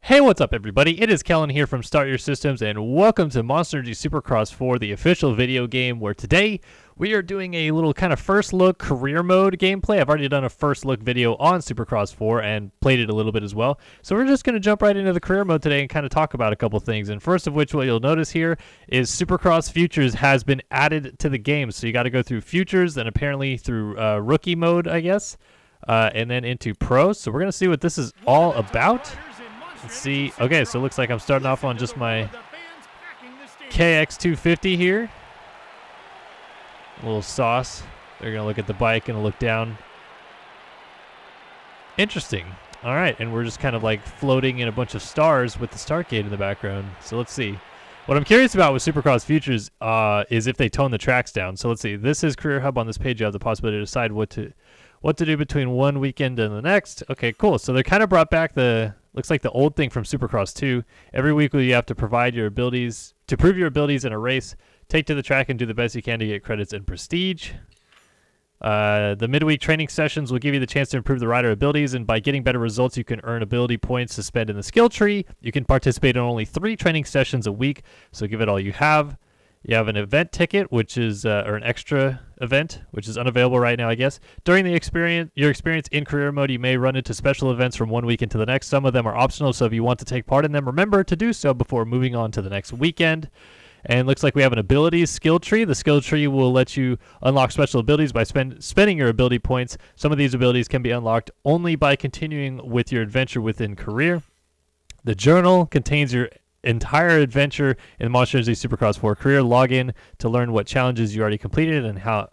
Hey, what's up everybody? It is Kellen here from Start Your Systems and welcome to Monster Energy Supercross 4, the official video game, where today we are doing a little kind of first look career mode gameplay. I've already done a first look video on Supercross 4 and played it a little bit as well. So we're just going to jump right into the career mode today and kind of talk about a couple things. And first of which, what you'll notice here is Supercross Futures has been added to the game. So you got to go through Futures and apparently through rookie mode, I guess, and then into Pro. So we're going to see what this is all about. Let's see. Okay, so it looks like I'm starting off on just my KX250 here. A little sauce. They're going to look at the bike and look down. Interesting. All right, and we're just kind of like floating in a bunch of stars with the start gate in the background. So let's see. What I'm curious about with Supercross Futures is if they tone the tracks down. So let's see. This is Career Hub. On this page, you have the possibility to decide what to do between one weekend and the next. Okay, cool. So they kind of brought back looks like the old thing from Supercross 2. Every week you have to prove your abilities in a race, take to the track and do the best you can to get credits and prestige. The midweek training sessions will give you the chance to improve the rider abilities, and by getting better results you can earn ability points to spend in the skill tree. You can participate in only 3 training sessions a week, so give it all you have. You have an event ticket, which is or an extra event, which is unavailable right now, I guess. During your experience in career mode, you may run into special events from one weekend to the next. Some of them are optional, so if you want to take part in them, remember to do so before moving on to the next weekend. And looks like we have an abilities skill tree. The skill tree will let you unlock special abilities by spending your ability points. Some of these abilities can be unlocked only by continuing with your adventure within career. The journal contains your entire adventure in Monster Energy Supercross 4 career. Log in to learn what challenges you already completed and how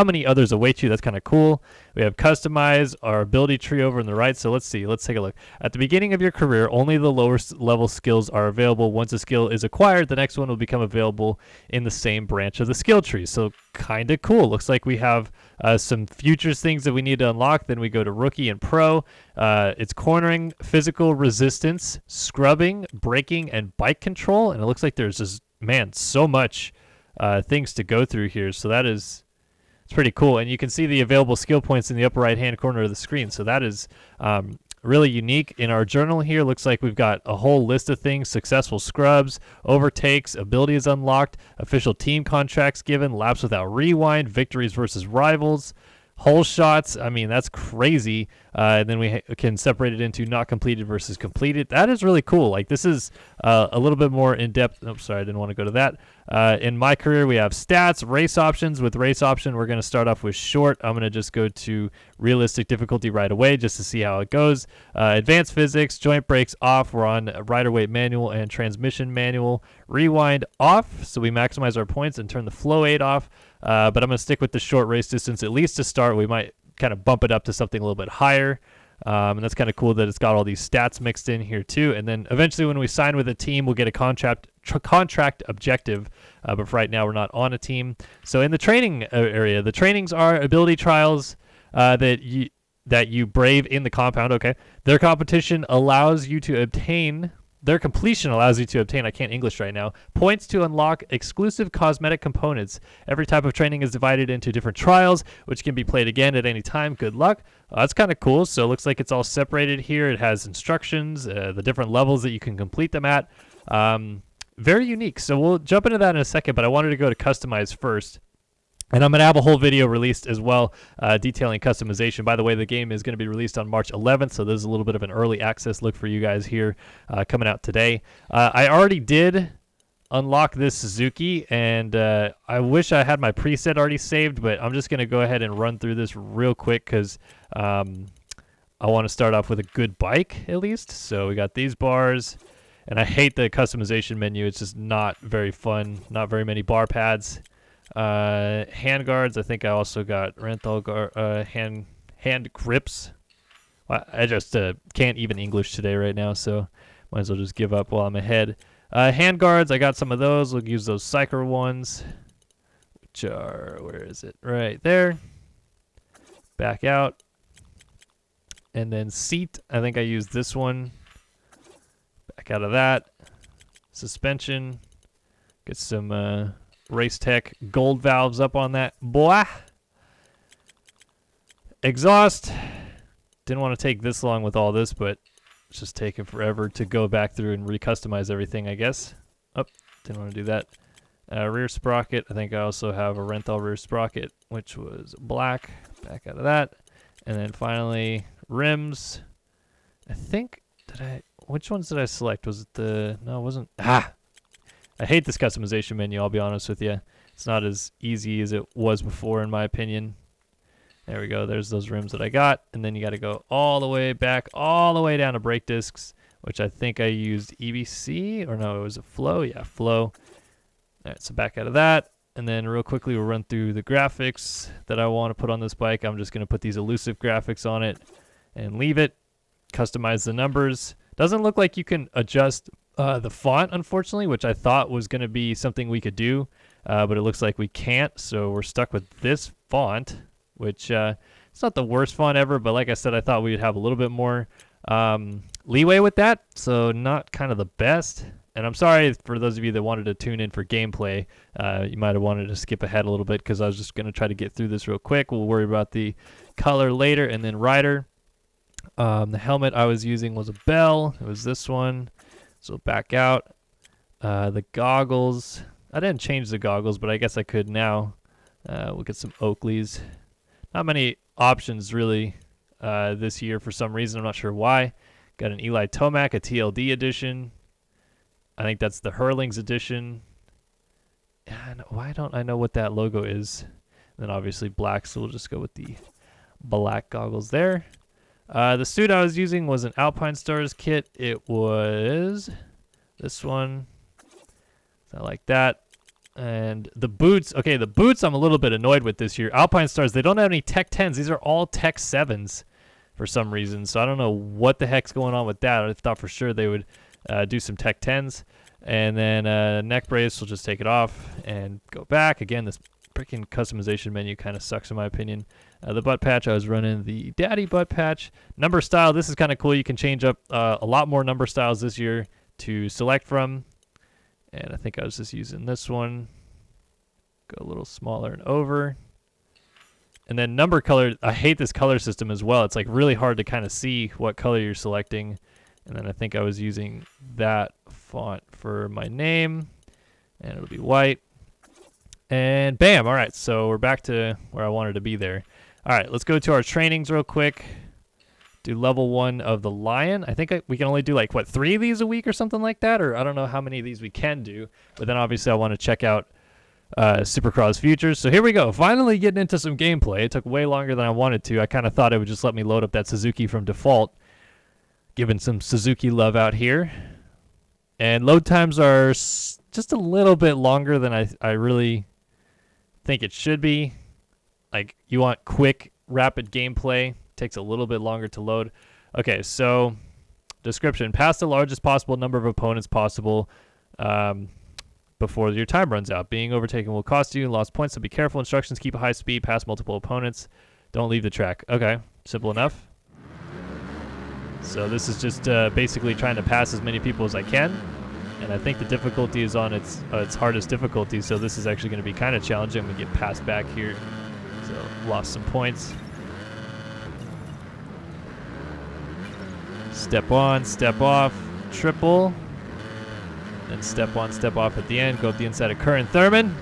many others await you. That's kind of cool. We have customize our ability tree over on the right. So let's see. Let's take a look. At the beginning of your career, only the lower level skills are available. Once a skill is acquired, the next one will become available in the same branch of the skill tree. So kind of cool. Looks like we have some futures things that we need to unlock. Then we go to rookie and pro. It's cornering, physical resistance, scrubbing, braking, and bike control. And it looks like there's just, man, so much things to go through here. So it's pretty cool, and you can see the available skill points in the upper right-hand corner of the screen. So that is really unique. In our journal here, looks like we've got a whole list of things: successful scrubs, overtakes, abilities unlocked, official team contracts given, laps without rewind, victories versus rivals, whole shots. I mean, that's crazy. And then we can separate it into not completed versus completed. That is really cool. Like, this is a little bit more in-depth. Oh, sorry, I didn't want to go to that. In my career, we have stats, race options. With race option, we're going to start off with short. I'm going to just go to realistic difficulty right away just to see how it goes. Advanced physics, joint brakes off. We're on rider weight manual and transmission manual. Rewind off, so we maximize our points and turn the flow aid off. But I'm going to stick with the short race distance, at least to start. We might kind of bump it up to something a little bit higher. And that's kind of cool that it's got all these stats mixed in here too. And then eventually when we sign with a team, we'll get a contract objective. But for right now, we're not on a team. So in the training area, the trainings are ability trials that you brave in the compound. Okay. Their competition allows you to obtain... Their completion allows you to obtain, I can't English right now, points to unlock exclusive cosmetic components. Every type of training is divided into different trials, which can be played again at any time. Good luck. That's kind of cool. So it looks like it's all separated here. It has instructions, the different levels that you can complete them at. Very unique. So we'll jump into that in a second, but I wanted to go to customize first. And I'm going to have a whole video released as well detailing customization. By the way, the game is going to be released on March 11th, so there's a little bit of an early access look for you guys here coming out today. I already did unlock this Suzuki, and I wish I had my preset already saved, but I'm just going to go ahead and run through this real quick because I want to start off with a good bike at least. So we got these bars, and I hate the customization menu. It's just not very fun, not very many bar pads. Hand guards. I think I also got rental hand grips. I just can't even English today right now, so might as well just give up while I'm ahead. Hand guards, I got some of those. We'll use those Cycler ones, which are, where is it? Right there. Back out. And then seat, I think I used this one. Back out of that. Suspension. Get some Race Tech gold valves up on that. Boy. Exhaust. Didn't want to take this long with all this, but It's just taking forever to go back through and recustomize everything, I guess. Oh, didn't want to do that. Rear sprocket. I think I also have a Renthal rear sprocket, which was black. Back out of that. And then finally, rims. I think, which ones did I select? Was it no, it wasn't. I hate this customization menu, I'll be honest with you. It's not as easy as it was before, in my opinion. There we go. There's those rims that I got. And then you got to go all the way back, all the way down to brake discs, which I think I used EBC, or no, it was a Flow. Yeah, Flow. All right, so back out of that. And then real quickly, we'll run through the graphics that I want to put on this bike. I'm just going to put these elusive graphics on it and leave it. Customize the numbers. Doesn't look like you can adjust the font, unfortunately, which I thought was going to be something we could do. But it looks like we can't, so we're stuck with this font, which it's not the worst font ever, but like I said, I thought we'd have a little bit more leeway with that, so not kind of the best. And I'm sorry for those of you that wanted to tune in for gameplay. You might have wanted to skip ahead a little bit because I was just going to try to get through this real quick. We'll worry about the color later. And then rider. The helmet I was using was a Bell. It was this one. So back out. The goggles. I didn't change the goggles, but I guess I could now. We'll get some Oakleys. Not many options really this year for some reason. I'm not sure why. Got an Eli Tomac, a TLD edition. I think that's the Hurlings edition. And why don't I know what that logo is? And then obviously black, so we'll just go with the black goggles there. The suit I was using was an Alpine Stars kit. It was this one. I like that. And the boots. Okay, the boots I'm a little bit annoyed with this year. Alpine Stars, they don't have any Tech 10s. These are all Tech 7s for some reason. So I don't know what the heck's going on with that. I thought for sure they would do some Tech 10s. And then neck brace, we'll just take it off and go back. Again, this freaking customization menu kind of sucks in my opinion. The butt patch, I was running the Daddy butt patch. Number style, this is kind of cool. You can change up a lot more number styles this year to select from. And I think I was just using this one. Go a little smaller and over. And then number color, I hate this color system as well. It's like really hard to kind of see what color you're selecting. And then I think I was using that font for my name. And it'll be white. And bam. All right. So we're back to where I wanted to be there. All right. Let's go to our trainings real quick. Do level 1 of the Lion. I think we can only do like, what, 3 of these a week or something like that? Or I don't know how many of these we can do. But then obviously I want to check out Supercross Futures. So here we go. Finally getting into some gameplay. It took way longer than I wanted to. I kind of thought it would just let me load up that Suzuki from default. Giving some Suzuki love out here. And load times are just a little bit longer than I really think it should be. Like, you want quick, rapid gameplay. Takes a little bit longer to load. Okay, so description. Pass the largest possible number of opponents possible before your time runs out. Being overtaken will cost you. Lost points, so be careful. Instructions, keep a high speed. Pass multiple opponents. Don't leave the track. Okay, simple enough. So this is just basically trying to pass as many people as I can. And I think the difficulty is on its hardest difficulty. So this is actually going to be kind of challenging. I'm going to get passed back here. So lost some points. Step on, step off, triple. Then step on, step off at the end. Go up the inside of Curran Thurman.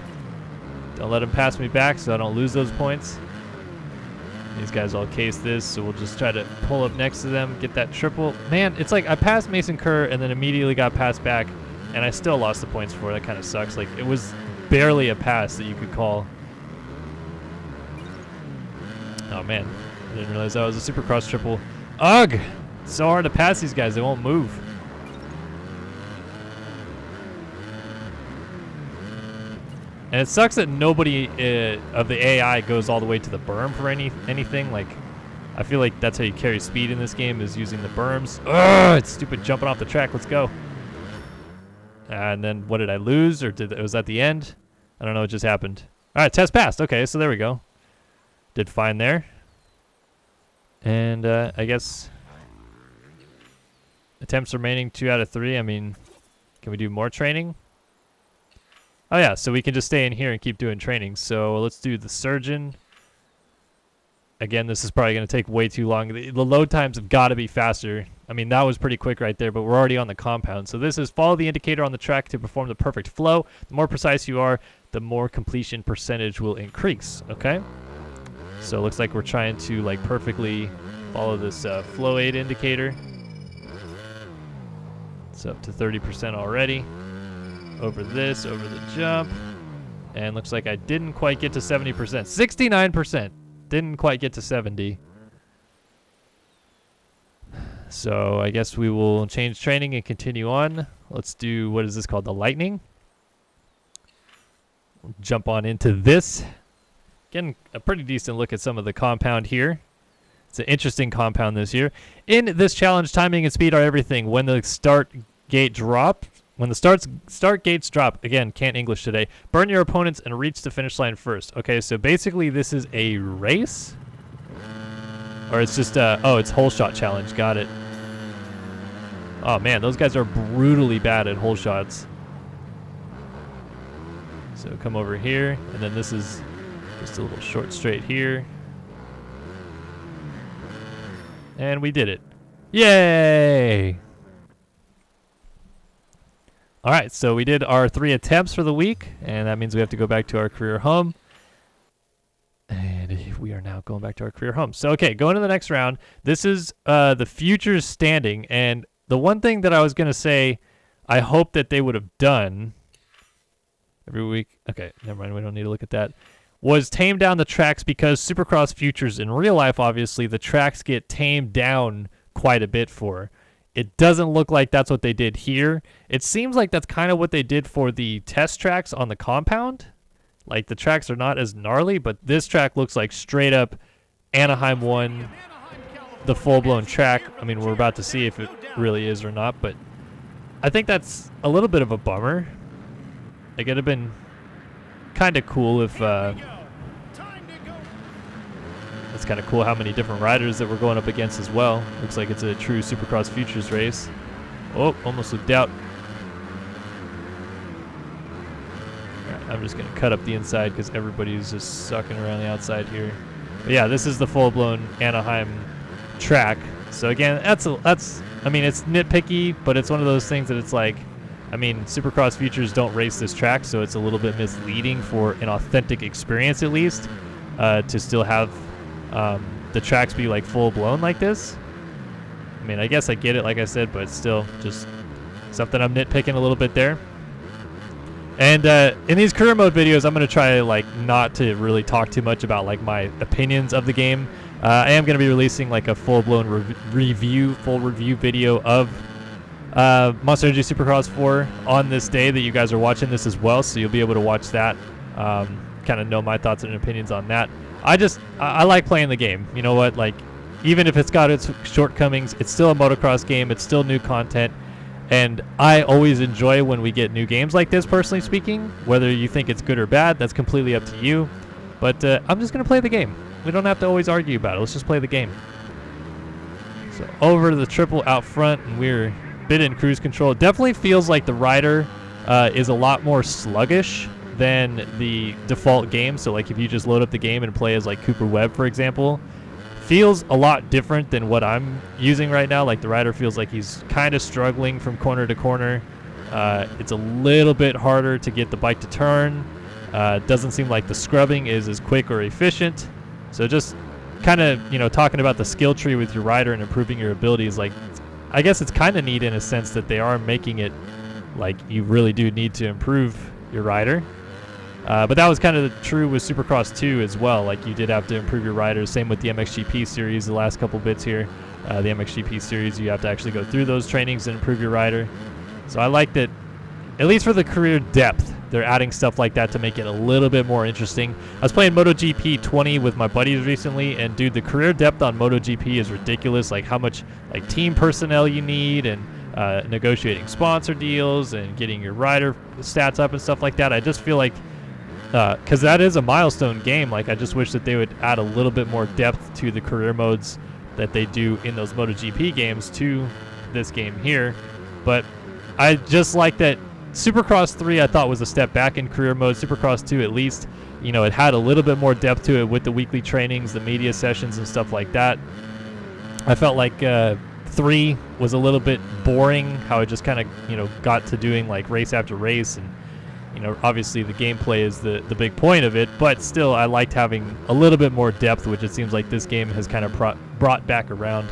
Don't let him pass me back so I don't lose those points. These guys all case this, so we'll just try to pull up next to them, get that triple. Man, it's like I passed Mason Kerr and then immediately got passed back, and I still lost the points for it. That kind of sucks. Like, it was barely a pass that you could call. Oh, man. I didn't realize that was a Supercross triple. Ugh! It's so hard to pass these guys. They won't move. And it sucks that nobody of the AI goes all the way to the berm for anything. Like, I feel like that's how you carry speed in this game, is using the berms. Ugh, it's stupid jumping off the track. Let's go. And then what did I lose? Or was that the end? I don't know. It just happened. All right, test passed. Okay, so there we go. Did fine there. And I guess attempts remaining 2 out of 3. I mean, can we do more training? Oh, yeah, so we can just stay in here and keep doing training. So let's do the surgeon. Again, this is probably going to take way too long. The load times have got to be faster. I mean, that was pretty quick right there, but we're already on the compound. So this is follow the indicator on the track to perform the perfect flow. The more precise you are, the more completion percentage will increase, okay? So it looks like we're trying to like perfectly follow this flow aid indicator. It's up to 30% already. Over this, over the jump. And looks like I didn't quite get to 70%. 69%. Didn't quite get to 70. So I guess we will change training and continue on. Let's do, what is this called? The lightning. We'll jump on into this. Getting a pretty decent look at some of the compound here. It's an interesting compound this year. In this challenge, timing and speed are everything. When the start gate drop, when the start gates drop, again, can't English today, burn your opponents and reach the finish line first. Okay, so basically this is a race? Or it's just oh, it's hole shot challenge. Got it. Oh man, those guys are brutally bad at hole shots. So come over here, and then this is just a little short straight here. And we did it. Yay! All right, so we did our 3 attempts for the week, and that means we have to go back to our career home. And we are now going back to our career home. So, okay, going to the next round. This is the Futures standing, and the one thing that I was going to say, I hope that they would have done every week. Okay, never mind, we don't need to look at that. Was tame down the tracks, because Supercross Futures in real life, obviously, the tracks get tamed down quite a bit for. It doesn't look like that's what they did here. It seems like that's kind of what they did for the test tracks on the compound. Like, the tracks are not as gnarly, but this track looks like straight up Anaheim 1, the full-blown track. I mean, we're about to see if it really is or not, but I think that's a little bit of a bummer. Like, it'd have been kind of cool if... It's kind of cool how many different riders that we're going up against as well. Looks like it's a true Supercross Futures race. Oh, almost looked out. Alright, I'm just going to cut up the inside because everybody's just sucking around the outside here. But yeah, this is the full-blown Anaheim track. So again, that's I mean, it's nitpicky, but it's one of those things that it's like, I mean, Supercross Futures don't race this track, so it's a little bit misleading for an authentic experience at least, to still have the tracks be like full blown like this. I mean, I guess I get it, like I said, but it's still just something I'm nitpicking a little bit there. And in these career mode videos, I'm going to try like not to really talk too much about like my opinions of the game. I am going to be releasing like a full blown review video of Monster Energy Supercross 4 on this day that you guys are watching this as well, so you'll be able to watch that, kind of know my thoughts and opinions on that. I like playing the game. You know what? Like, even if it's got its shortcomings, it's still a motocross game. It's still new content. And I always enjoy when we get new games like this, personally speaking. Whether you think it's good or bad, that's completely up to you. But I'm just going to play the game. We don't have to always argue about it. Let's just play the game. So over to the triple out front, and we're a bit in cruise control. It definitely feels like the rider is a lot more sluggish than the default game. So like if you just load up the game and play as like Cooper Webb, for example, feels a lot different than what I'm using right now. Like the rider feels like he's kind of struggling from corner to corner. It's a little bit harder to get the bike to turn. Doesn't seem like the scrubbing is as quick or efficient. So just kind of, you know, talking about the skill tree with your rider and improving your abilities, like I guess it's kind of neat in a sense that they are making it like you really do need to improve your rider. But that was kind of true with Supercross 2 as well. Like, you did have to improve your riders. Same with the MXGP series, the last couple bits here. The MXGP series, you have to actually go through those trainings and improve your rider. So I like that, at least for the career depth, they're adding stuff like that to make it a little bit more interesting. I was playing MotoGP 20 with my buddies recently, and dude, the career depth on MotoGP is ridiculous. Like, how much like team personnel you need, and negotiating sponsor deals, and getting your rider stats up and stuff like that. I just feel like, because that is a milestone game, like I just wish that they would add a little bit more depth to the career modes that they do in those MotoGP games to this game here. But I just like that Supercross 3 I thought was a step back in career mode. Supercross 2 at least, you know, it had a little bit more depth to it with the weekly trainings, the media sessions, and stuff like that. I felt like 3 was a little bit boring, how it just kind of, you know, got to doing like race after race, and you know, obviously the gameplay is the big point of it, but still I liked having a little bit more depth, which it seems like this game has kind of brought back around.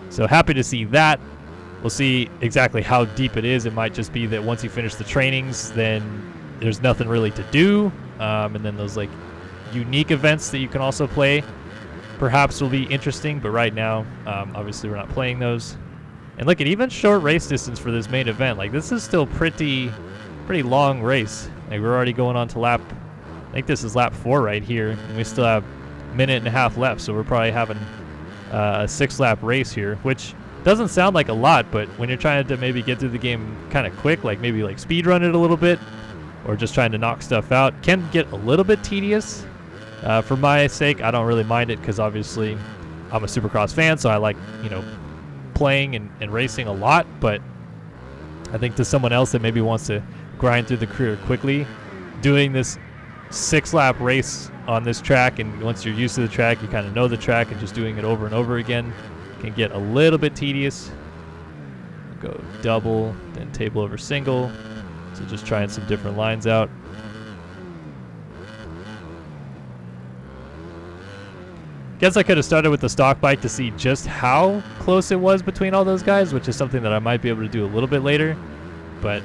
So happy to see that. We'll see exactly how deep it is. It might just be that once you finish the trainings, then there's nothing really to do, and then those like unique events that you can also play perhaps will be interesting, but right now obviously we're not playing those. And look at even short race distance for this main event. Like this is still pretty long race. Like we're already going on to lap, I think this is lap 4 right here, and we still have a minute and a half left, so we're probably having a 6-lap race here, which doesn't sound like a lot, but when you're trying to maybe get through the game kind of quick, like maybe like speed run it a little bit, or just trying to knock stuff out, can get a little bit tedious. For my sake, I don't really mind it because obviously I'm a Supercross fan, so I like, you know, playing and racing a lot, but I think to someone else that maybe wants to grind through the career quickly, doing this 6-lap race on this track, and once you're used to the track, you kind of know the track, and just doing it over and over again can get a little bit tedious. Go double, then table over single. So just trying some different lines out. Guess I could have started with the stock bike to see just how close it was between all those guys, which is something that I might be able to do a little bit later. But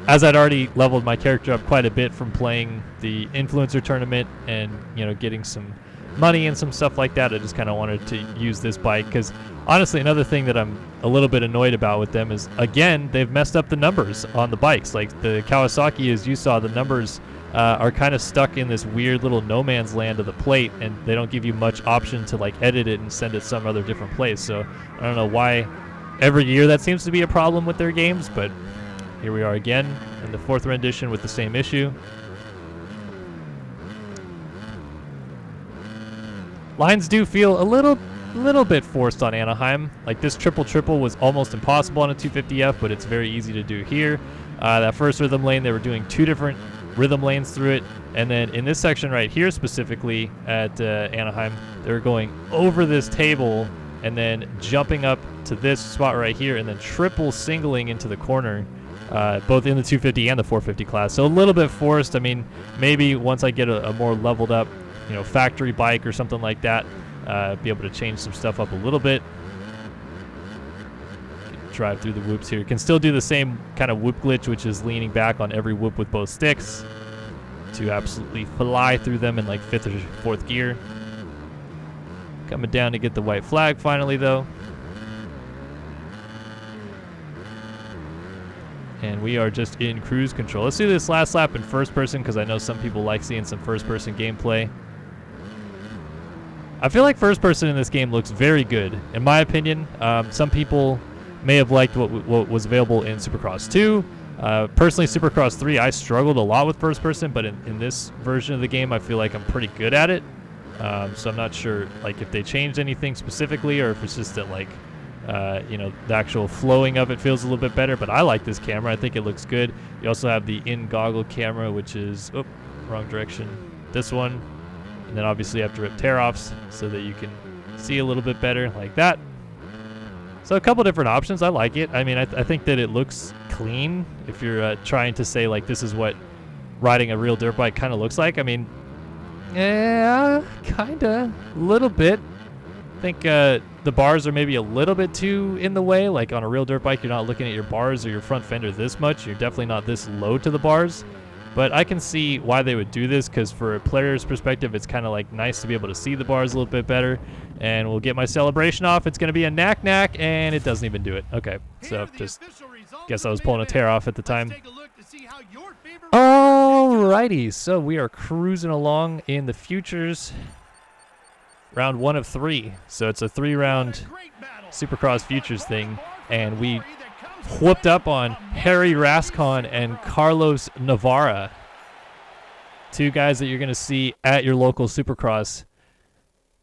as I'd already leveled my character up quite a bit from playing the influencer tournament and, you know, getting some money and some stuff like that, I just kind of wanted to use this bike because honestly, another thing that I'm a little bit annoyed about with them is, again, they've messed up the numbers on the bikes. Like the Kawasaki, as you saw, the numbers are kind of stuck in this weird little no man's land of the plate, and they don't give you much option to like edit it and send it some other different place. So I don't know why every year that seems to be a problem with their games, but here we are again in the 4th rendition with the same issue. Lines do feel a little bit forced on Anaheim. Like this triple was almost impossible on a 250F, but it's very easy to do here. That first rhythm lane, they were doing 2 different rhythm lanes through it, and then in this section right here specifically at Anaheim, they were going over this table and then jumping up to this spot right here and then triple singling into the corner, both in the 250 and the 450 class. So a little bit forced. I mean, maybe once I get a more leveled up, you know, factory bike or something like that, be able to change some stuff up a little bit. Drive through the whoops here. Can still do the same kind of whoop glitch, which is leaning back on every whoop with both sticks to absolutely fly through them in like 5th or 4th gear. Coming down to get the white flag finally though. And we are just in cruise control. Let's do this last lap in first person because I know some people like seeing some first person gameplay. I feel like first person in this game looks very good, in my opinion. Some people may have liked what was available in Supercross 2. Personally, Supercross 3, I struggled a lot with first person, but in this version of the game, I feel like I'm pretty good at it. So I'm not sure like if they changed anything specifically or if it's just that like, you know, the actual flowing of it feels a little bit better, but I like this camera. I think it looks good. You also have the in-goggle camera, which is, wrong direction, this one. And then obviously you have to rip tear-offs so that you can see a little bit better like that. So a couple different options. I like it. I mean, I think that it looks clean if you're trying to say like this is what riding a real dirt bike kind of looks like. I mean, yeah, kind of, a little bit. I think the bars are maybe a little bit too in the way. Like on a real dirt bike, you're not looking at your bars or your front fender this much. You're definitely not this low to the bars. But I can see why they would do this because for a player's perspective, it's kind of like nice to be able to see the bars a little bit better. And we'll get my celebration off. It's going to be a knack, and it doesn't even do it. Okay, so just guess I was pulling a tear off at the time. Alrighty, so we are cruising along in the Futures. Round 1 of 3. So it's a 3-round Supercross Futures thing. And we whooped up on Harry Rascon and Carlos Navarra. 2 guys that you're going to see at your local Supercross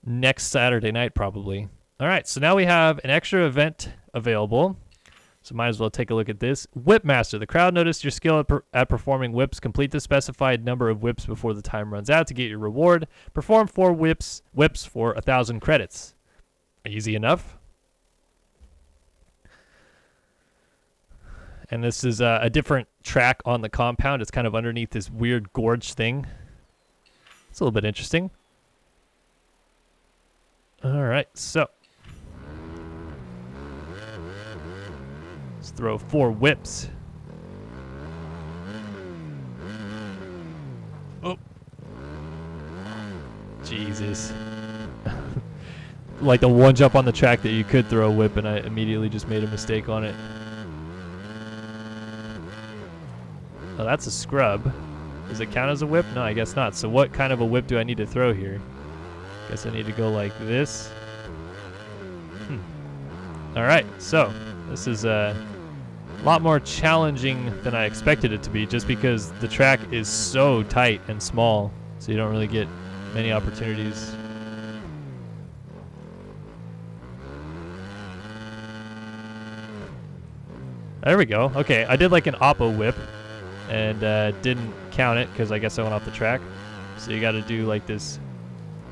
next Saturday night probably. All right, so now we have an extra event available. So might as well take a look at this. Whipmaster. The crowd noticed your skill at performing whips. Complete the specified number of whips before the time runs out to get your reward. Perform 4 whips for 1,000 credits. Easy enough. And this is a different track on the compound. It's kind of underneath this weird gorge thing. It's a little bit interesting. All right, so let's throw 4 whips. Oh, Jesus. Like the one jump on the track that you could throw a whip, and I immediately just made a mistake on it. Oh, that's a scrub. Does it count as a whip? No, I guess not. So what kind of a whip do I need to throw here? Guess I need to go like this. All right, so this is a lot more challenging than I expected it to be, just because the track is so tight and small, so you don't really get many opportunities. There we go. Okay, I did like an oppo whip and didn't count it because I guess I went off the track. So you got to do like this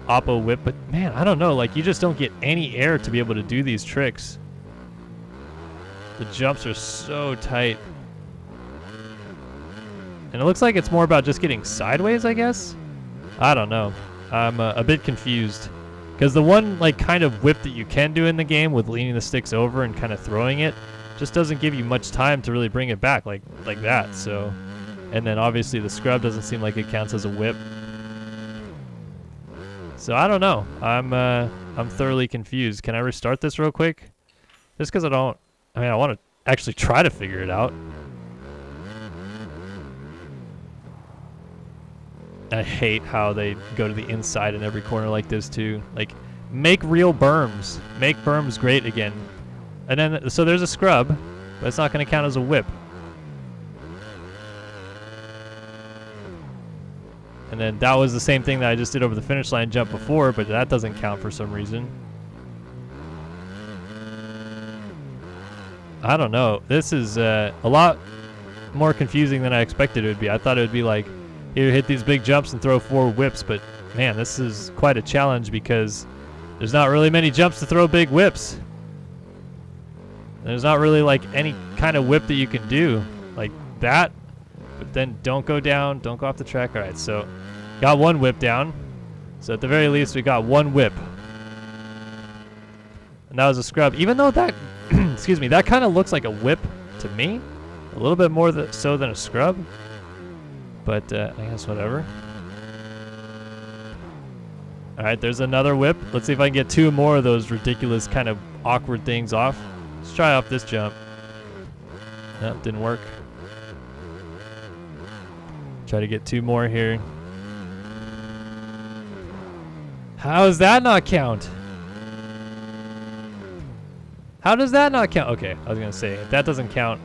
oppo whip, but man, I don't know, like you just don't get any air to be able to do these tricks. The jumps are so tight. And it looks like it's more about just getting sideways, I guess. I don't know. I'm a bit confused. Because the one like kind of whip that you can do in the game with leaning the sticks over and kind of throwing it just doesn't give you much time to really bring it back like that. So, and then obviously the scrub doesn't seem like it counts as a whip. So I don't know. I'm thoroughly confused. Can I restart this real quick? Just because I want to actually try to figure it out. I hate how they go to the inside in every corner like this too. Like, make real berms. Make berms great again. And then, so there's a scrub, but it's not going to count as a whip. And then that was the same thing that I just did over the finish line jump before, but that doesn't count for some reason. I don't know. This is a lot more confusing than I expected it would be. I thought it would be like, you hit these big jumps and throw 4 whips, but man, this is quite a challenge because there's not really many jumps to throw big whips. There's not really like any kind of whip that you can do like that, but then don't go down, don't go off the track. All right, so got 1 whip down. So at the very least, we got 1 whip. And that was a scrub. Even though that, excuse me, that kind of looks like a whip to me. A little bit more so than a scrub. But I guess whatever. All right, there's another whip. Let's see if I can get 2 more of those ridiculous kind of awkward things off. Let's try off this jump. Nope, didn't work. Try to get 2 more here. How does that not count? How does that not count? Okay, I was going to say, if that doesn't count.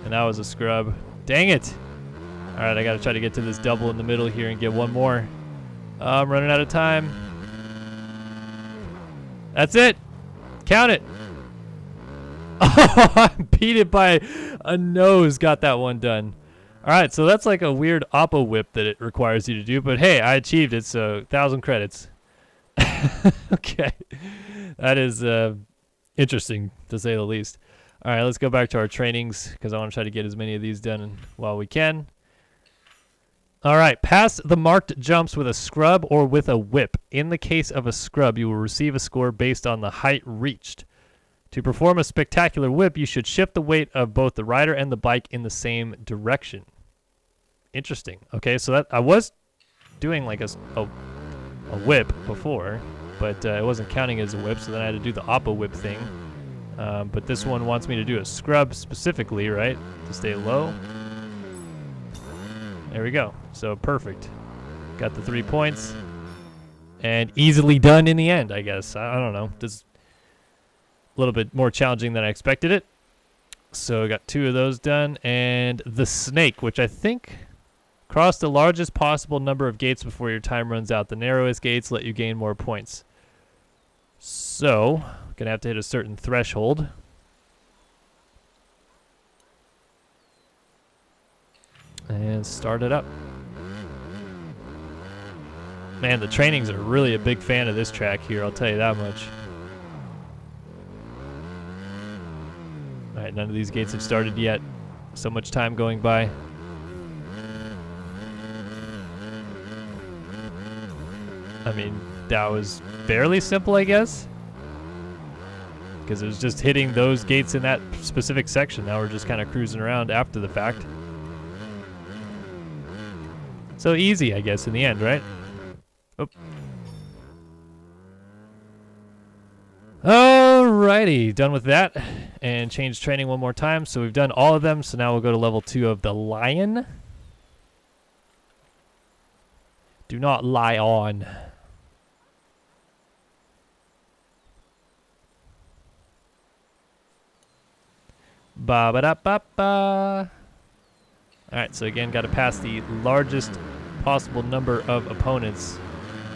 And that was a scrub. Dang it. All right, I got to try to get to this double in the middle here and get 1 more. I'm running out of time. That's it. Count it. Oh, I beat it by a nose. Got that one done. All right, so that's like a weird oppo whip that it requires you to do. But hey, I achieved it, so 1,000 credits. Okay. That is interesting, to say the least. All right, let's go back to our trainings because I want to try to get as many of these done while we can. All right, pass the marked jumps with a scrub or with a whip. In the case of a scrub, you will receive a score based on the height reached. To perform a spectacular whip, you should shift the weight of both the rider and the bike in the same direction. Interesting. Okay, so that I was doing like a whip before, but it wasn't counting as a whip, so then I had to do the oppo whip thing. But this one wants me to do a scrub specifically, right? To stay low. There we go. So perfect. Got the 3 points. And easily done in the end, I guess. I don't know. Just a little bit more challenging than I expected it. So I got 2 of those done. And the snake, which I think cross the largest possible number of gates before your time runs out. The narrowest gates let you gain more points. So Gonna have to hit a certain threshold. And start it up. Man, the trainings are really a big fan of this track here, I'll tell you that much. Alright, none of these gates have started yet. So much time going by. I mean, that was fairly simple, I guess. Because it was just hitting those gates in that specific section. Now we're just kind of cruising around after the fact. So easy, I guess, in the end, right? Oh. Alrighty, done with that. And change training one more time. So we've done all of them. So now we'll go to level 2 of the Lion. Do not lie on. Ba ba da ba ba. Alright, so again, got to pass the largest possible number of opponents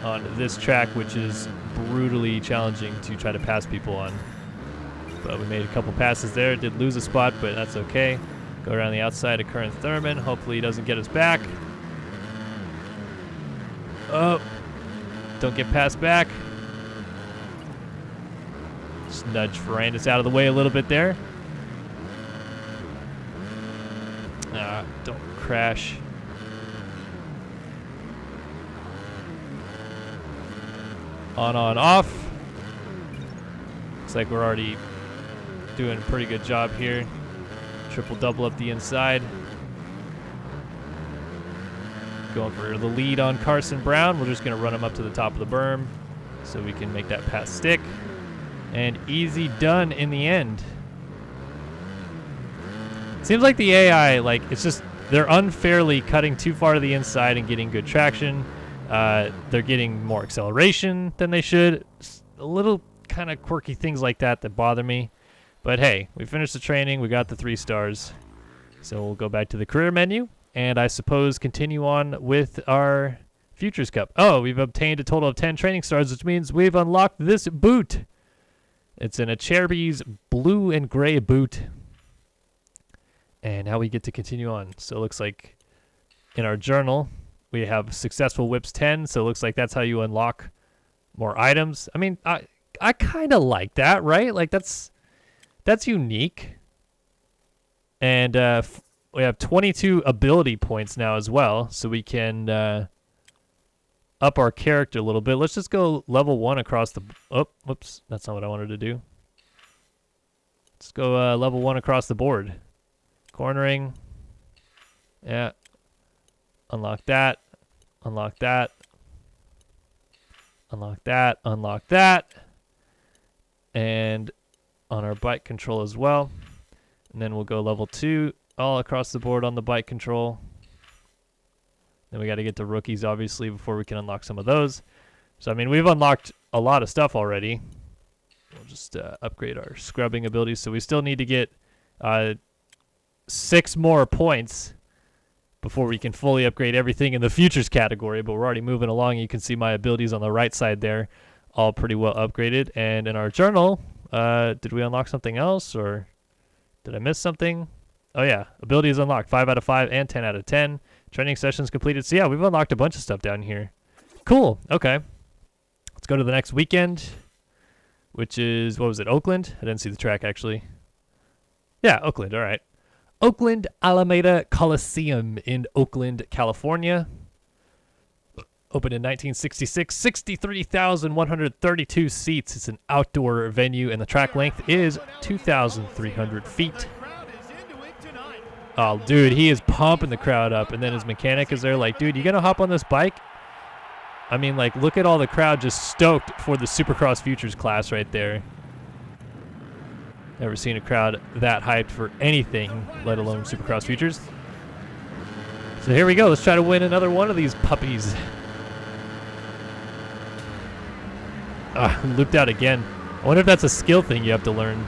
on this track, which is brutally challenging to try to pass people on. But we made a couple passes there. Did lose a spot, but that's okay. Go around the outside of Current Thurman. Hopefully he doesn't get us back. Oh, don't get passed back. Just nudge Ferrandis out of the way a little bit there. Don't crash. On, off. Looks like we're already doing a pretty good job here. Triple double up the inside. Going for the lead on Carson Brown. We're just going to run him up to the top of the berm so we can make that pass stick. And easy done in the end. Seems like the AI, like, it's just, they're unfairly cutting too far to the inside and getting good traction. They're getting more acceleration than they should. A little kind of quirky things like that that bother me. But hey, we finished the training. We got the 3 stars. So we'll go back to the career menu. And I suppose continue on with our Futures Cup. Oh, we've obtained a total of 10 training stars, which means we've unlocked this boot. It's an Acherbie's blue and gray boot. And now we get to continue on. So it looks like in our journal, we have successful whips 10. So it looks like that's how you unlock more items. I mean, I kind of like that, right? Like that's unique. And we have 22 ability points now as well. So we can up our character a little bit. Let's just go level 1 across the... Oh, whoops. That's not what I wanted to do. Let's go level 1 across the board. Cornering. Yeah. Unlock that. Unlock that. Unlock that. Unlock that. And on our bike control as well. And then we'll go level 2 all across the board on the bike control. Then we got to get to rookies, obviously, before we can unlock some of those. So, I mean, we've unlocked a lot of stuff already. We'll just upgrade our scrubbing abilities. So we still need to get 6 more points before we can fully upgrade everything in the futures category, but we're already moving along. You can see my abilities on the right side there, all pretty well upgraded. And in our journal, did we unlock something else, or did I miss something? Oh yeah, abilities unlocked, 5 out of 5 and 10 out of 10. Training sessions completed. So yeah, we've unlocked a bunch of stuff down here. Cool, okay. Let's go to the next weekend, which is, what was it, Oakland? I didn't see the track, actually. Yeah, Oakland, all right. Oakland Alameda Coliseum in Oakland, California. Opened in 1966, 63,132 seats. It's an outdoor venue, and the track length is 2,300 feet. Oh, dude, he is pumping the crowd up, and then his mechanic is there like, dude, you gonna hop on this bike? I mean, like, look at all the crowd just stoked for the Supercross Futures class right there. Never seen a crowd that hyped for anything, let alone Supercross Futures. So here we go. Let's try to win another one of these puppies. Looped out again. I wonder if that's a skill thing you have to learn.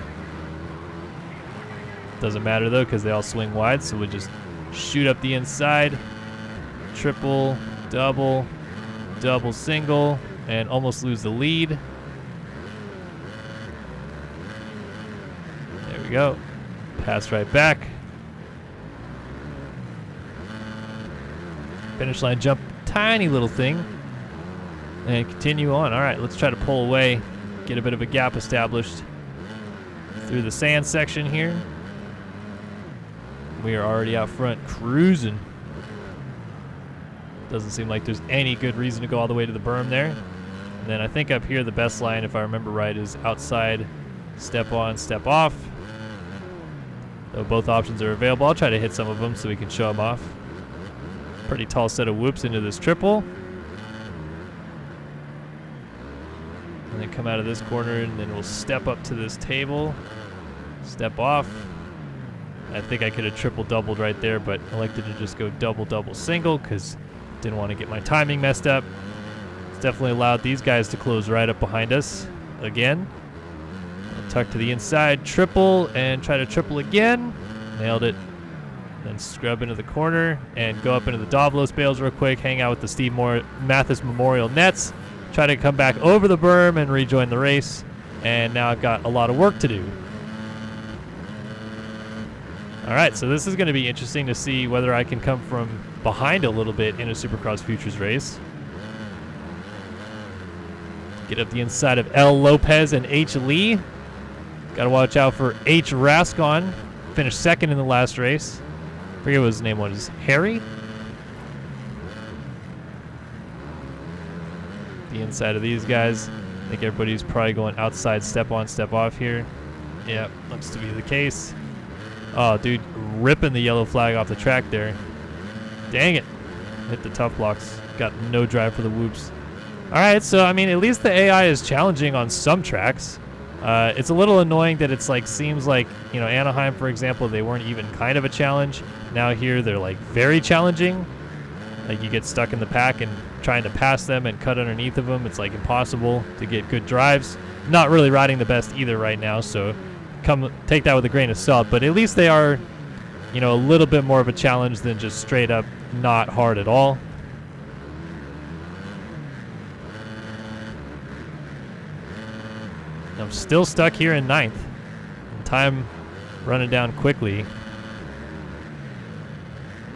Doesn't matter, though, because they all swing wide, so we'll just shoot up the inside. Triple, double, double, single, and almost lose the lead. go. Pass right back. Finish line jump, tiny little thing. And continue on. All right, let's try to pull away, get a bit of a gap established through the sand section here. We are already out front cruising. Doesn't seem like there's any good reason to go all the way to the berm there. And then I think up here the best line, if I remember right, is outside, step on, step off. So both options are available. I'll try to hit some of them so we can show them off. Pretty tall set of whoops into this triple. And then come out of this corner, and then we'll step up to this table, step off. I think I could have triple doubled right there, but elected to just go double double single because didn't want to get my timing messed up. It's definitely allowed these guys to close right up behind us again. Tuck to the inside, triple, and try to triple again. Nailed it. Then scrub into the corner and go up into the Davlos bales real quick, hang out with the Steve Mathis Memorial nets, try to come back over the berm and rejoin the race. And now I've got a lot of work to do. All right, so this is going to be interesting to see whether I can come from behind a little bit in a Supercross Futures race. Get up the inside of L. Lopez and H. Lee. Got to watch out for H. Rascon. Finished second in the last race. Forget what his name was. Harry? The inside of these guys. I think everybody's probably going outside, step on, step off here. Yeah, looks to be the case. Oh, dude, ripping the yellow flag off the track there. Dang it. Hit the tough blocks. Got no drive for the whoops. All right, so, I mean, at least the AI is challenging on some tracks. It's a little annoying that it's like, seems like, you know, Anaheim, for example, they weren't even kind of a challenge. Now here they're like very challenging. Like you get stuck in the pack and trying to pass them and cut underneath of them. It's like impossible to get good drives. Not really riding the best either right now, so take that with a grain of salt. But at least they are, you know, a little bit more of a challenge than just straight up not hard at all. I'm still stuck here in 9th. Time running down quickly.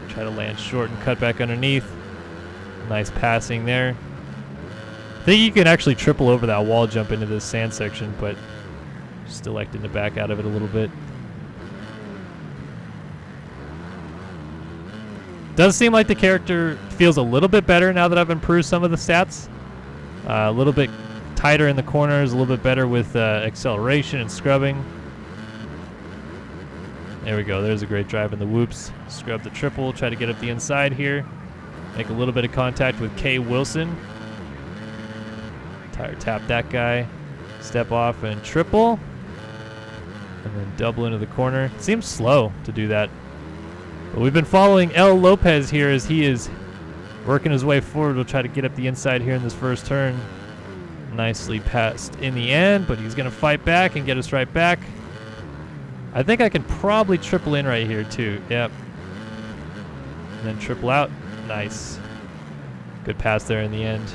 Try to land short and cut back underneath. Nice passing there. I think you can actually triple over that wall jump into this sand section, but just electing to back out of it a little bit. Does seem like the character feels a little bit better now that I've improved some of the stats. A little bit tighter in the corners, a little bit better with acceleration and scrubbing. There we go. There's a great drive in the whoops. Scrub the triple. Try to get up the inside here. Make a little bit of contact with K. Wilson. Tire tap that guy. Step off and triple. And then double into the corner. Seems slow to do that. But we've been following L. Lopez here as he is working his way forward. We'll try to get up the inside here in this first turn. Nicely passed in the end, but he's going to fight back and get us right back. I think I can probably triple in right here too. Yep. And then triple out. Nice. Good pass there in the end.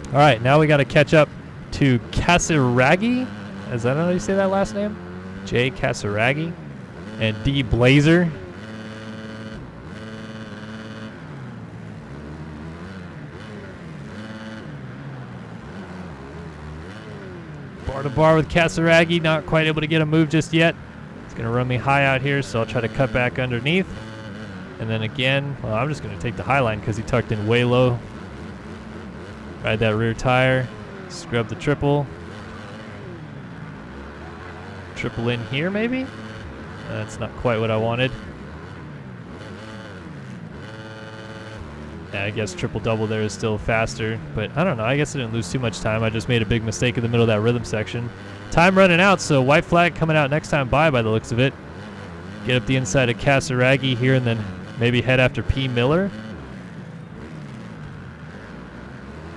All right, now we got to catch up to Casiraghi. Is that how you say that last name? J. Casiraghi and D. Blazer. Bar to bar with Casiraghi, not quite able to get a move just yet. It's going to run me high out here, so I'll try to cut back underneath. And then again, well, I'm just going to take the high line because he tucked in way low. Ride that rear tire, scrub the triple. Triple in here maybe? That's not quite what I wanted. Yeah, I guess triple double there is still faster, but I don't know. I guess I didn't lose too much time. I just made a big mistake in the middle of that rhythm section. Time running out, so white flag coming out next time by the looks of it. Get up the inside of Casiraghi here and then maybe head after P. Miller.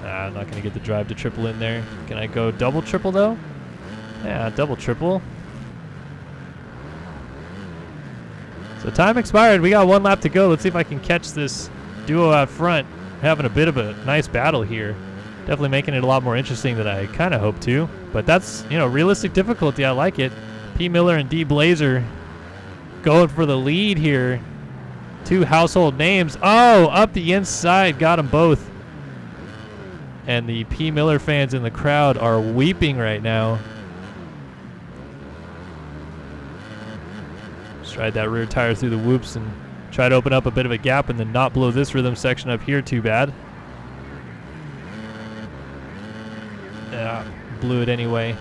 I'm not going to get the drive to triple in there. Can I go double triple though? Yeah, double triple. So time expired. We got one lap to go. Let's see if I can catch this duo out front. Having a bit of a nice battle here. Definitely making it a lot more interesting than I kind of hoped to. But that's, you know, realistic difficulty. I like it. P. Miller and D. Blazer going for the lead here. Two household names. Oh, up the inside. Got them both. And the P. Miller fans in the crowd are weeping right now. Just ride that rear tire through the whoops and try to open up a bit of a gap and then not blow this rhythm section up here too bad. Yeah, blew it anyway.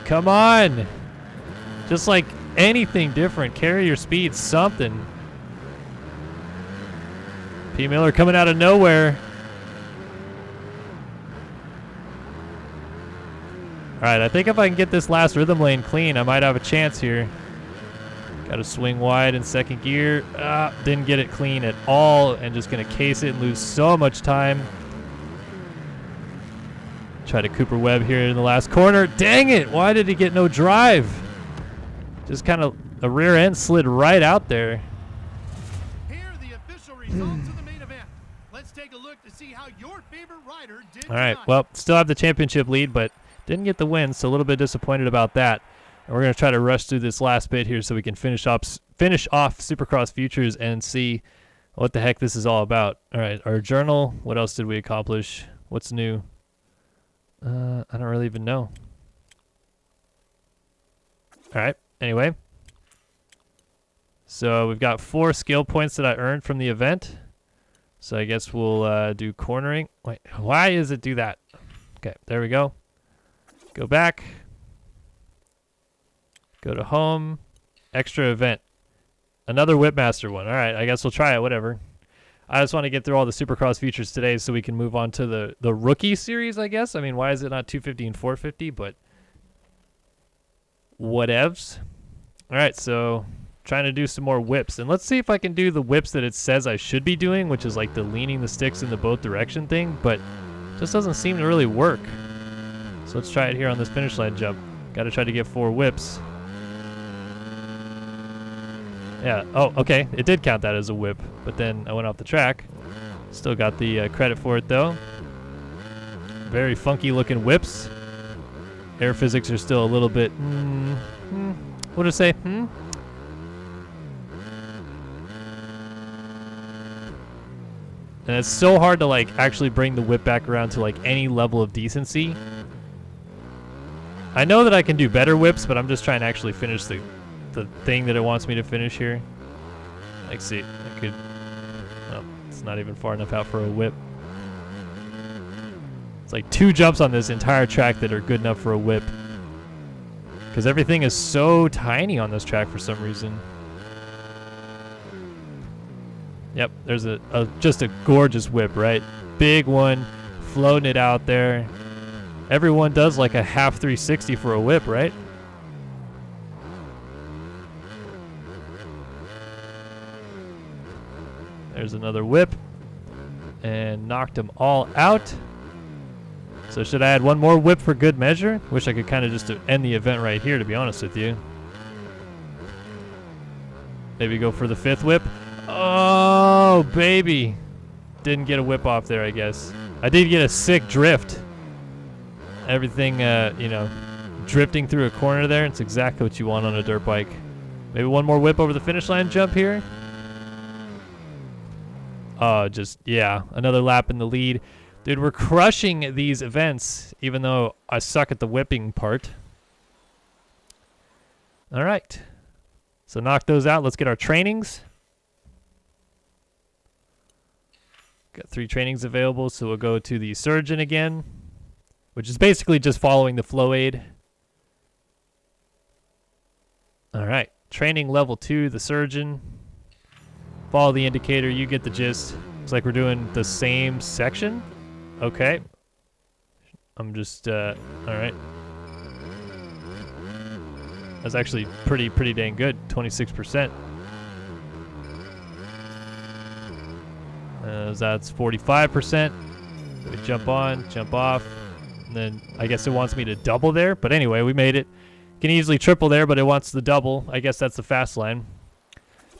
Come on. Just like anything different. Carry your speed, something. P. Miller coming out of nowhere. All right, I think if I can get this last rhythm lane clean, I might have a chance here. Got to swing wide in second gear. Didn't get it clean at all, and just going to case it and lose so much time. Try to Cooper Webb here in the last corner. Dang it! Why did he get no drive? Just kind of a rear end slid right out there. Here are the official results of the main event. Let's take a look to see how your favorite rider did. All right, well, still have the championship lead, but didn't get the win, so a little bit disappointed about that. And we're going to try to rush through this last bit here so we can finish off Supercross Futures and see what the heck this is all about. All right, our journal. What else did we accomplish? What's new? I don't really even know. All right, anyway. So we've got 4 skill points that I earned from the event. So I guess we'll do cornering. Wait, why does it do that? Okay, there we go. Go back. Go to home. Extra event. Another Whipmaster one. All right, I guess we'll try it, whatever. I just want to get through all the Supercross features today so we can move on to the rookie series, I guess. I mean, why is it not 250 and 450? But whatevs. All right, so trying to do some more whips. And let's see if I can do the whips that it says I should be doing, which is like the leaning the sticks in the both direction thing. But it just doesn't seem to really work. So let's try it here on this finish line jump. Got to try to get 4 whips. Yeah, oh, okay. It did count that as a whip, but then I went off the track. Still got the credit for it, though. Very funky looking whips. Air physics are still a little bit, what did I say? And it's so hard to like actually bring the whip back around to like any level of decency. I know that I can do better whips, but I'm just trying to actually finish the thing that it wants me to finish here. Like, see, I could, oh, it's not even far enough out for a whip. It's like 2 jumps on this entire track that are good enough for a whip. Because everything is so tiny on this track for some reason. Yep, there's just a gorgeous whip, right? Big one, floating it out there. Everyone does like a half 360 for a whip, right? There's another whip. And knocked them all out. So should I add one more whip for good measure? Wish I could kind of just end the event right here, to be honest with you. Maybe go for the 5th whip. Oh, baby. Didn't get a whip off there, I guess. I did get a sick drift. Everything, drifting through a corner there. It's exactly what you want on a dirt bike. Maybe one more whip over the finish line jump here. Oh, yeah, another lap in the lead. Dude, we're crushing these events, even though I suck at the whipping part. All right. So knock those out. Let's get our trainings. Got 3 trainings available, so we'll go to the Surgeon again, which is basically just following the flow aid. All right. Training level 2, the Surgeon. Follow the indicator. You get the gist. Looks like we're doing the same section. Okay. I'm just, all right. That's actually pretty dang good. 26%. That's 45%. So we jump on, jump off. And then I guess it wants me to double there. But anyway, we made it. Can easily triple there, but it wants the double. I guess that's the fast line.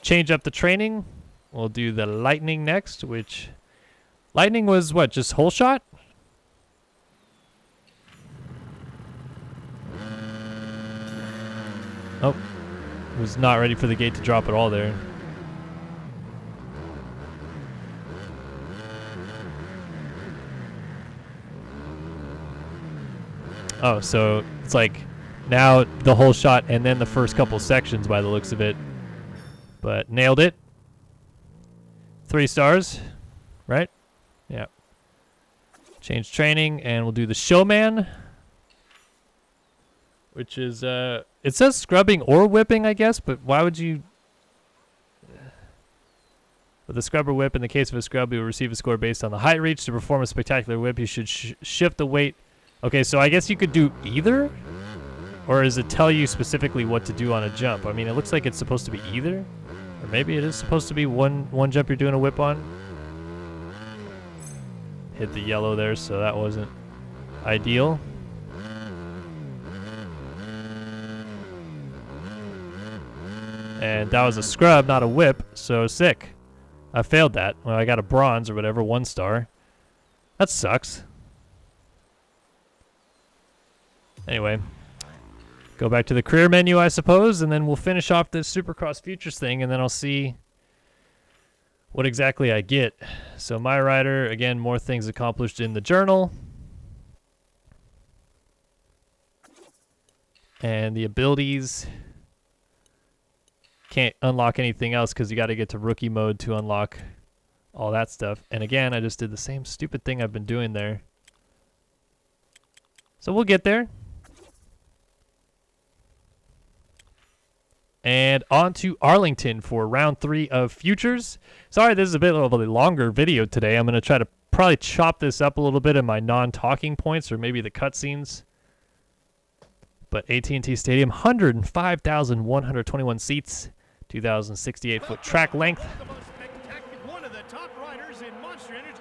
Change up the training. We'll do the Lightning next, which... Lightning was what, just hole shot? Oh, was not ready for the gate to drop at all there. Oh, so it's like now the whole shot and then the first couple sections by the looks of it. But nailed it. 3 stars, right? Yeah. Change training and we'll do the showman, which is, it says scrubbing or whipping, I guess, but why would you... With a scrub or whip, in the case of a scrub, you will receive a score based on the height reached. To perform a spectacular whip, you should shift the weight. Okay, so I guess you could do either? Or does it tell you specifically what to do on a jump? I mean, it looks like it's supposed to be either. Or maybe it is supposed to be one jump you're doing a whip on. Hit the yellow there, so that wasn't ideal. And that was a scrub, not a whip, so sick. I failed that. Well, I got a bronze or whatever, 1 star. That sucks. Anyway, go back to the career menu, I suppose, and then we'll finish off this Supercross Futures thing, and then I'll see what exactly I get. So my rider, again, more things accomplished in the journal. And the abilities... Can't unlock anything else because you got to get to rookie mode to unlock all that stuff. And again, I just did the same stupid thing I've been doing there. So we'll get there. And on to Arlington for round 3 of Futures. Sorry, this is a bit of a longer video today. I'm going to try to probably chop this up a little bit in my non-talking points or maybe the cutscenes. But AT&T Stadium, 105,121 seats. 2,068-foot track length. One of the top riders in Monster Energy.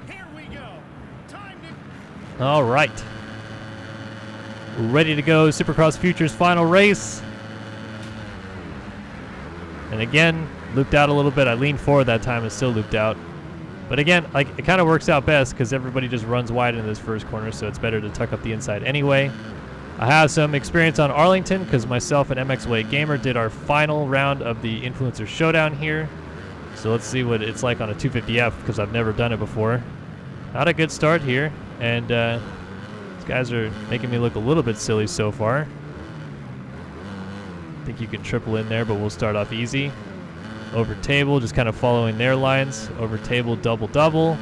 Here we go. Time to... All right. We're ready to go. Supercross Futures final race. And again, looped out a little bit. I leaned forward that time and still looped out. But again, like it kind of works out best because everybody just runs wide in this first corner, so it's better to tuck up the inside anyway. I have some experience on Arlington because myself and MXWay Gamer did our final round of the Influencer Showdown here. So let's see what it's like on a 250F because I've never done it before. Not a good start here, and these guys are making me look a little bit silly so far. I think you can triple in there, but we'll start off easy. Over table, just kind of following their lines. Over table, double, double.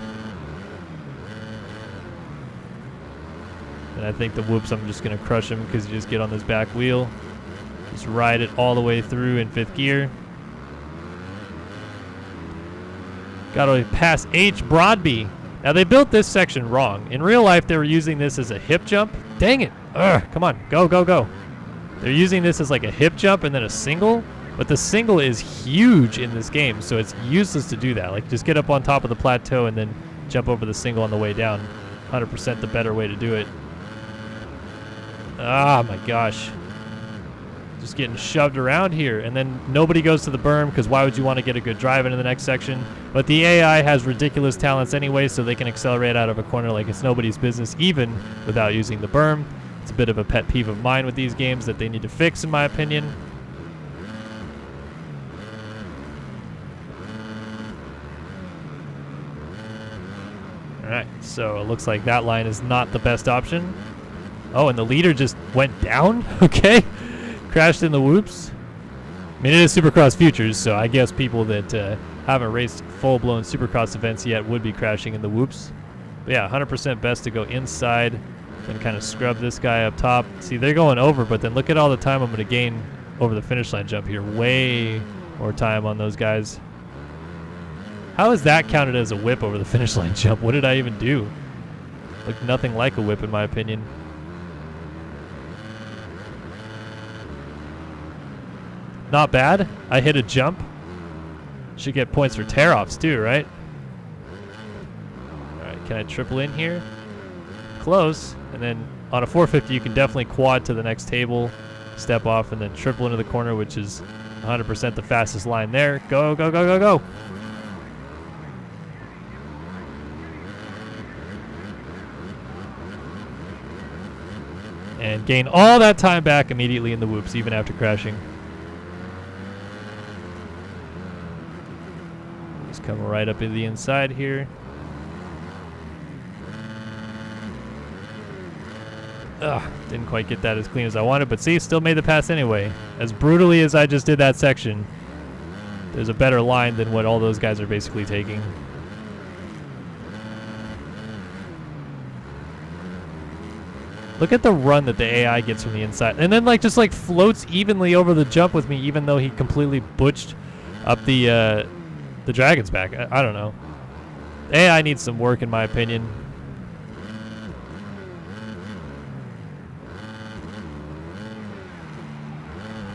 And I think the whoops, I'm just going to crush him because you just get on this back wheel. Just ride it all the way through in 5th gear. Got to pass H. Broadby. Now, they built this section wrong. In real life, they were using this as a hip jump. Dang it. Ugh, come on. Go, go, go. They're using this as like a hip jump and then a single. But the single is huge in this game, so it's useless to do that. Like, just get up on top of the plateau and then jump over the single on the way down. 100% the better way to do it. Ah, my gosh. Just getting shoved around here. And then nobody goes to the berm because why would you want to get a good drive into the next section? But the AI has ridiculous talents anyway, so they can accelerate out of a corner like it's nobody's business, even without using the berm. It's a bit of a pet peeve of mine with these games that they need to fix, in my opinion. Alright, so it looks like that line is not the best option. Oh, and the leader just went down? Okay. Crashed in the whoops. I mean, it is Supercross Futures, so I guess people that haven't raced full-blown Supercross events yet would be crashing in the whoops. But yeah, 100% best to go inside, then kind of scrub this guy up top. See, they're going over, but then look at all the time I'm going to gain over the finish line jump here. Way more time on those guys. How is that counted as a whip over the finish line jump? What did I even do? Looked nothing like a whip in my opinion. Not bad. I hit a jump. Should get points for tear-offs too, right? Alright, can I triple in here? Close. And then on a 450 you can definitely quad to the next table, step off, and then triple into the corner, which is 100% the fastest line there. Go, go, go, go, go! and gain all that time back immediately in the whoops, even after crashing. Just coming right up into the inside here. Ugh, didn't quite get that as clean as I wanted, but see, still made the pass anyway. As brutally as I just did that section, there's a better line than what all those guys are basically taking. Look at the run that the AI gets from the inside. And then just floats evenly over the jump with me, even though he completely butched up the dragon's back. I don't know. AI needs some work in my opinion.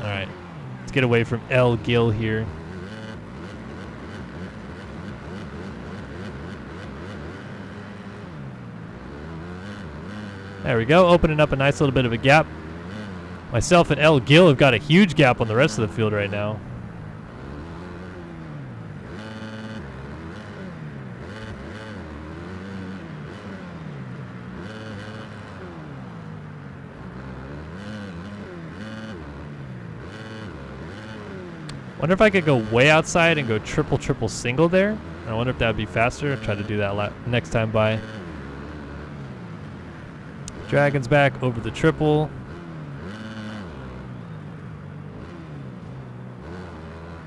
Alright. Let's get away from L. Gill here. There we go, opening up a nice little bit of a gap. Myself and L. Gill have got a huge gap on the rest of the field right now. Wonder if I could go way outside and go triple single there. I wonder if that would be faster. I'll try to do that next time by. Dragon's back over the triple.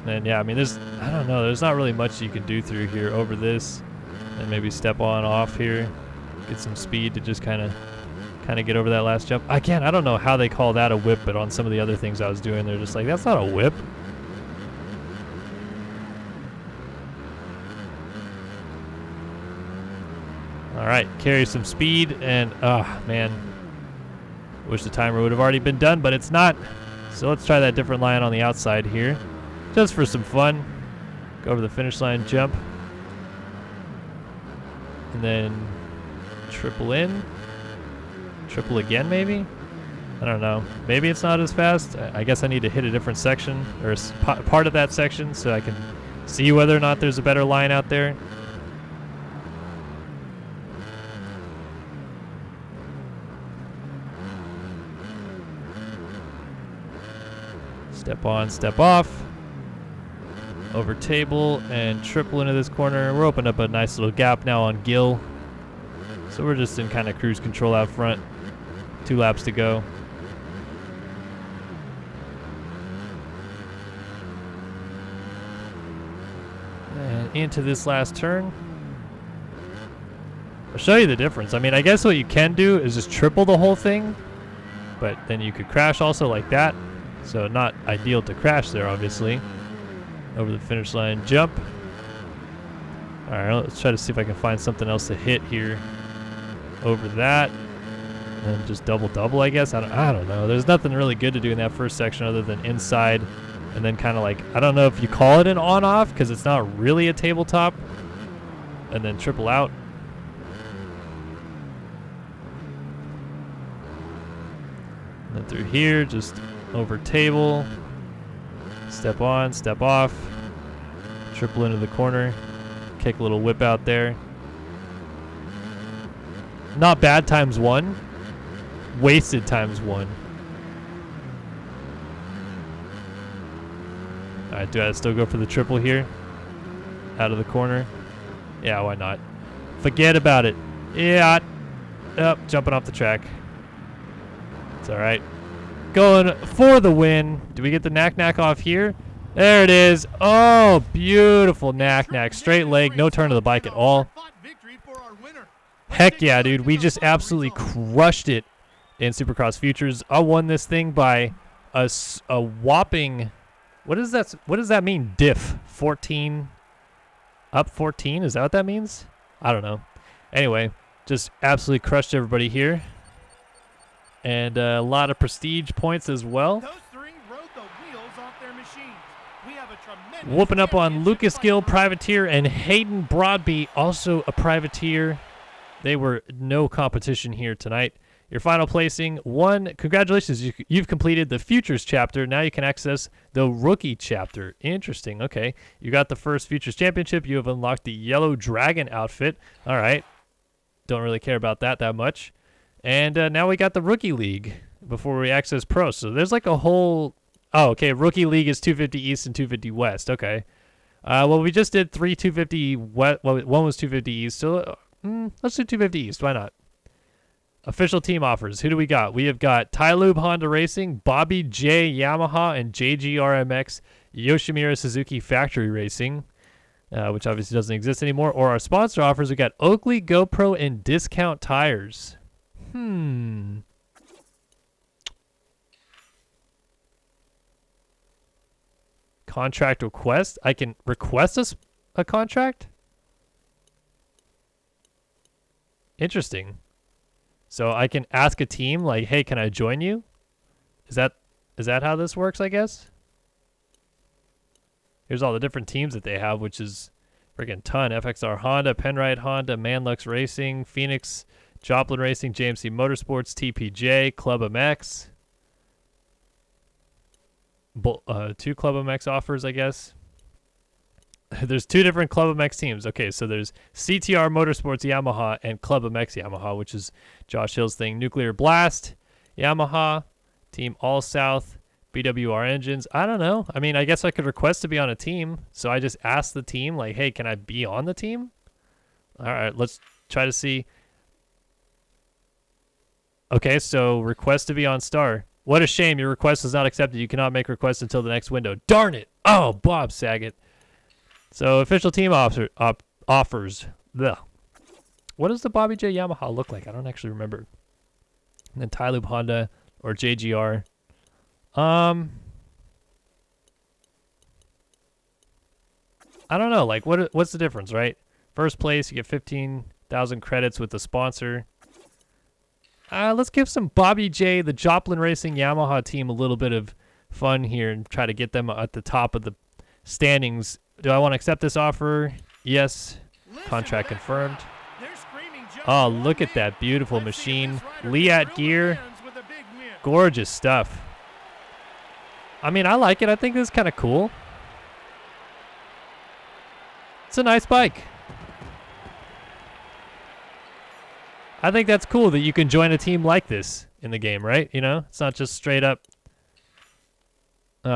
And yeah, I mean, I don't know, there's not really much you can do through here over this. And maybe step on off here. Get some speed to just kind of get over that last jump. Again, I don't know how they call that a whip, but on some of the other things I was doing, they're just like, that's not a whip. All right, carry some speed, and man, wish the timer would have already been done, but it's not. So let's try that different line on the outside here, just for some fun. Go over the finish line, jump, and then triple in, triple again maybe? I don't know. Maybe it's not as fast. I guess I need to hit a different section, or part of that section, so I can see whether or not there's a better line out there. Step on, step off, over table, and triple into this corner. We're opening up a nice little gap now on Gill. So we're just in kind of cruise control out front. 2 laps to go. And into this last turn. I'll show you the difference. I mean, I guess what you can do is just triple the whole thing, but then you could crash also like that. So not ideal to crash there, obviously. Over the finish line, jump. All right, let's try to see if I can find something else to hit here. Over that, and then just double, I guess. I don't know. There's nothing really good to do in that first section other than inside, and then kind of I don't know if you call it an on-off because it's not really a tabletop, and then triple out. And then through here, just over table, step on, step off, triple into the corner, kick a little whip out there. Not bad times 1, wasted times 1. All right, do I still go for the triple here? Out of the corner? Yeah, why not? Forget about it. Yeah, jumping off the track. It's all right. Going for the win. Do we get the knack off here? There it is. Oh, beautiful knack. Straight leg, no turn of the bike at all. Heck yeah, dude. We just absolutely crushed it in Supercross Futures. I won this thing by a whopping, what does that mean? Diff 14, up 14? Is that what that means? I don't know. Anyway, just absolutely crushed everybody here. And a lot of prestige points as well. Those 3 rode the wheels off their machines. We have a tremendous Whooping up on Lucas Gill, privateer, and Hayden Broadby, also a privateer. They were no competition here tonight. Your final placing, 1. Congratulations, you've completed the Futures chapter. Now you can access the Rookie chapter. Interesting, okay. You got the first Futures Championship. You have unlocked the Yellow Dragon outfit. All right. Don't really care about that much. And now we got the Rookie League. before we access pro. So there's like a whole. Oh, okay. Rookie league is 250 East and 250 West. Okay. Well, we just did 250 West. Well, one was 250 East. So let's do 250 East. Why not? Official team offers. Who do we got? We have got Tylube Honda Racing, Bobby J Yamaha, and JGRMX Yoshimura Suzuki Factory Racing, which obviously doesn't exist anymore. Or our sponsor offers, we got Oakley, GoPro, and Discount Tires. Contract request? I can request a contract? Interesting. So I can ask a team like, hey, can I join you? Is that how this works, I guess? Here's all the different teams that they have, which is freaking ton. FXR Honda, Penrite Honda, Manlux Racing, Phoenix, Joplin Racing, JMC Motorsports, TPJ, Club MX. 2 Club MX offers, I guess. There's 2 different Club MX teams. Okay, so there's CTR Motorsports Yamaha and Club MX Yamaha, which is Josh Hill's thing. Nuclear Blast Yamaha, Team All South, BWR Engines. I don't know. I mean, I guess I could request to be on a team. So I just asked the team, like, hey, can I be on the team? All right, let's try to see. Okay, so request to be on Star. What a shame. Your request is not accepted. You cannot make requests until the next window. Darn it. Oh, Bob Saget. So official team offers. Ugh. What does the Bobby J Yamaha look like? I don't actually remember. And then Tylube Honda or JGR. I don't know. Like, what's the difference, right? First place, you get 15,000 credits with the sponsor. Let's give some Bobby J, the Joplin Racing Yamaha team, a little bit of fun here and try to get them at the top of the standings. Do I want to accept this offer? Yes. Contract confirmed. Oh, look at that beautiful machine. Liat gear. Gorgeous stuff. I mean, I like it. I think this is kind of cool. It's a nice bike. I think that's cool that you can join a team like this in the game, right? You know, it's not just straight up, you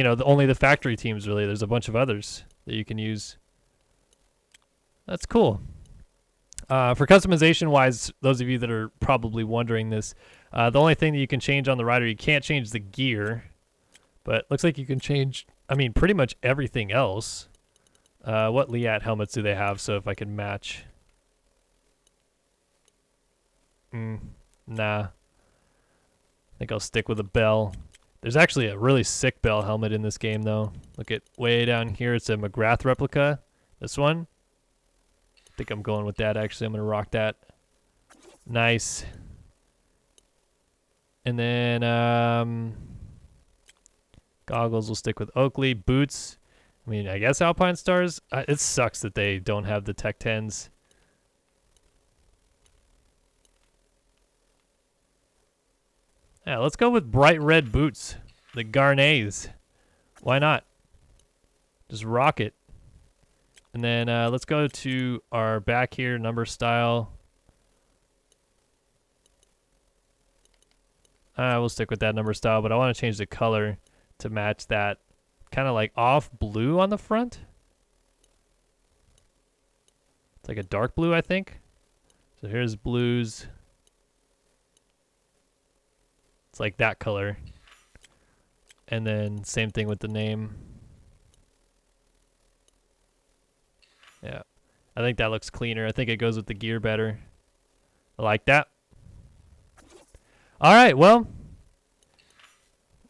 know, only the factory teams, really. There's a bunch of others that you can use. That's cool. For customization-wise, those of you that are probably wondering this, the only thing that you can change on the rider, you can't change the gear, but looks like you can change, I mean, pretty much everything else. What Liat helmets do they have? So if I can match. Nah. I think I'll stick with a Bell. There's actually a really sick Bell helmet in this game, though. Look at way down here. It's a McGrath replica. This one. I think I'm going with that, actually. I'm going to rock that. Nice. And then goggles will stick with Oakley. Boots. I mean, I guess Alpine Stars. It sucks that they don't have the Tech 10s. Yeah, let's go with bright red boots. The Garnets. Why not? Just rock it. And then let's go to our back here, number style. We'll stick with that number style, but I want to change the color to match that kind of like off blue on the front. It's like a dark blue, I think. So here's blues. It's like that color. And then same thing with the name. Yeah. I think that looks cleaner. I think it goes with the gear better. I like that. All right, well,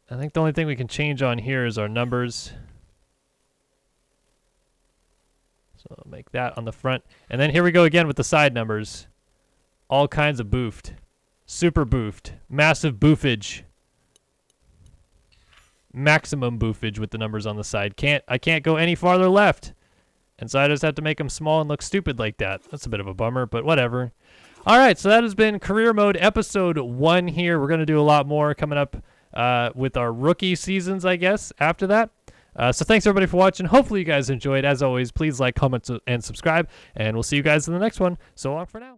I think the only thing we can change on here is our numbers. So I'll make that on the front. And then here we go again with the side numbers. All kinds of boofed. Super boofed. Massive boofage. Maximum boofage with the numbers on the side. I can't go any farther left. And so I just have to make them small and look stupid like that. That's a bit of a bummer, but whatever. All right, so that has been Career Mode Episode 1 here. We're going to do a lot more coming up with our rookie seasons, I guess, after that. So thanks, everybody, for watching. Hopefully you guys enjoyed. As always, please like, comment, and subscribe. And we'll see you guys in the next one. So long for now.